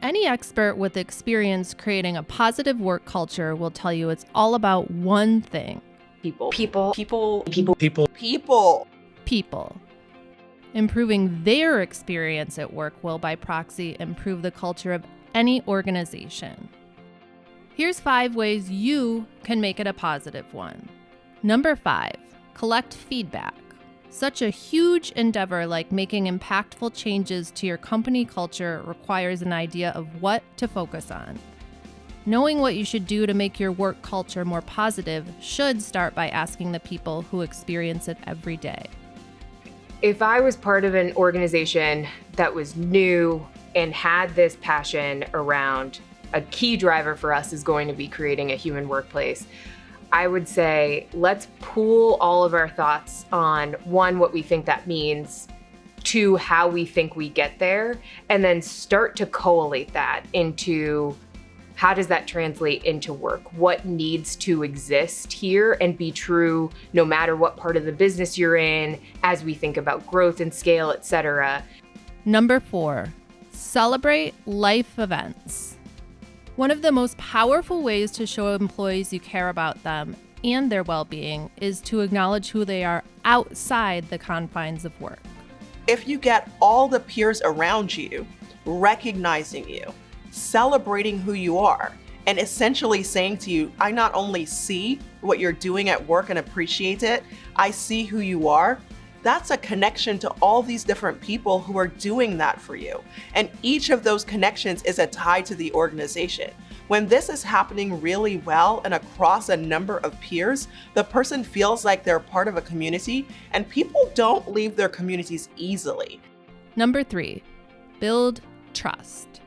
Any expert with experience creating a positive work culture will tell you it's all about one thing. People. Improving their experience at work will, by proxy, improve the culture of any organization. Here's 5 ways you can make it a positive one. Number 5, collect feedback. Such a huge endeavor like making impactful changes to your company culture requires an idea of what to focus on. Knowing what you should do to make your work culture more positive should start by asking the people who experience it every day. If I was part of an organization that was new and had this passion around a key driver for us is going to be creating a human workplace, I would say, let's pool all of our thoughts on 1, what we think that means, 2, how we think we get there, and then start to collate that into how does that translate into work? What needs to exist here and be true no matter what part of the business you're in as we think about growth and scale, etc. Number 4, celebrate life events. One of the most powerful ways to show employees you care about them and their well-being is to acknowledge who they are outside the confines of work. If you get all the peers around you recognizing you, celebrating who you are, and essentially saying to you, I not only see what you're doing at work and appreciate it, I see who you are, that's a connection to all these different people who are doing that for you. And each of those connections is a tie to the organization. When this is happening really well and across a number of peers, the person feels like they're part of a community, and people don't leave their communities easily. Number 3, build trust.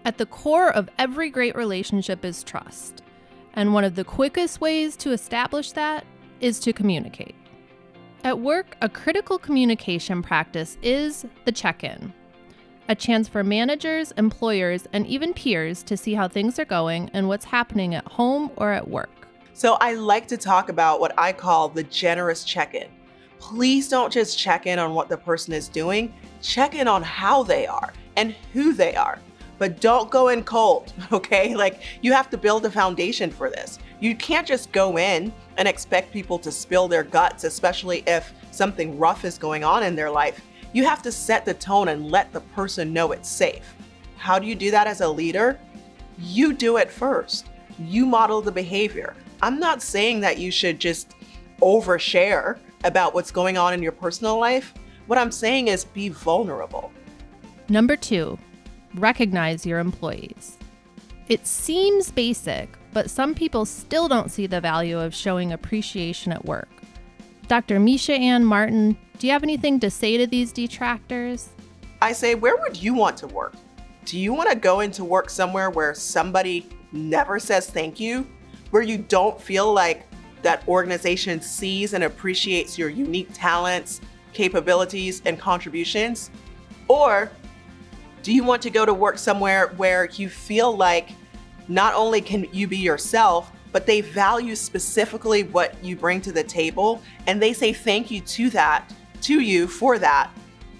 At the core of every great relationship is trust. And one of the quickest ways to establish that is to communicate. At work, a critical communication practice is the check-in, a chance for managers, employers, and even peers to see how things are going and what's happening at home or at work. So I like to talk about what I call the generous check-in. Please don't just check in on what the person is doing, check in on how they are and who they are. But don't go in cold, okay? Like, you have to build a foundation for this. You can't just go in and expect people to spill their guts, especially if something rough is going on in their life. You have to set the tone and let the person know it's safe. How do you do that as a leader? You do it first. You model the behavior. I'm not saying that you should just overshare about what's going on in your personal life. What I'm saying is be vulnerable. Number 2, recognize your employees. It seems basic, but some people still don't see the value of showing appreciation at work. Dr. Misha Ann Martin, do you have anything to say to these detractors? I say, where would you want to work? Do you want to go into work somewhere where somebody never says thank you? Where you don't feel like that organization sees and appreciates your unique talents, capabilities, and contributions? Or do you want to go to work somewhere where you feel like not only can you be yourself, but they value specifically what you bring to the table, and they say thank you to you for that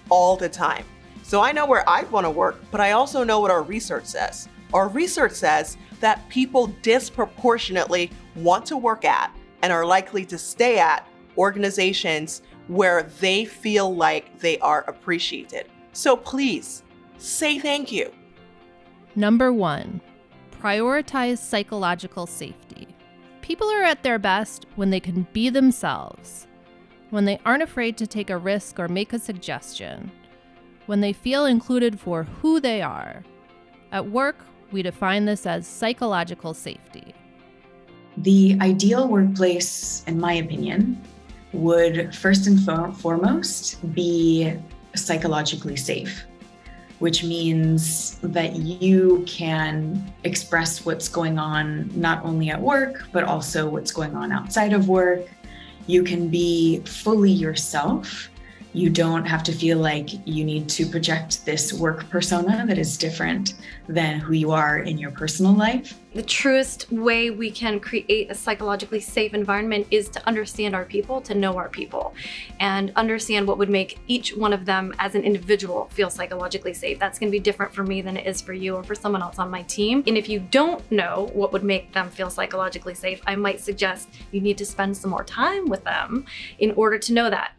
all the time? So I know where I'd want to work, but I also know what our research says. Our research says that people disproportionately want to work at and are likely to stay at organizations where they feel like they are appreciated. So please, say thank you. Number 1, prioritize psychological safety. People are at their best when they can be themselves, when they aren't afraid to take a risk or make a suggestion, when they feel included for who they are. At work, we define this as psychological safety. The ideal workplace, in my opinion, would first and foremost be psychologically safe, which means that you can express what's going on not only at work, but also what's going on outside of work. You can be fully yourself You don't have to feel like you need to project this work persona that is different than who you are in your personal life. The truest way we can create a psychologically safe environment is to understand our people, to know our people, and understand what would make each one of them as an individual feel psychologically safe. That's going to be different for me than it is for you or for someone else on my team. And if you don't know what would make them feel psychologically safe, I might suggest you need to spend some more time with them in order to know that.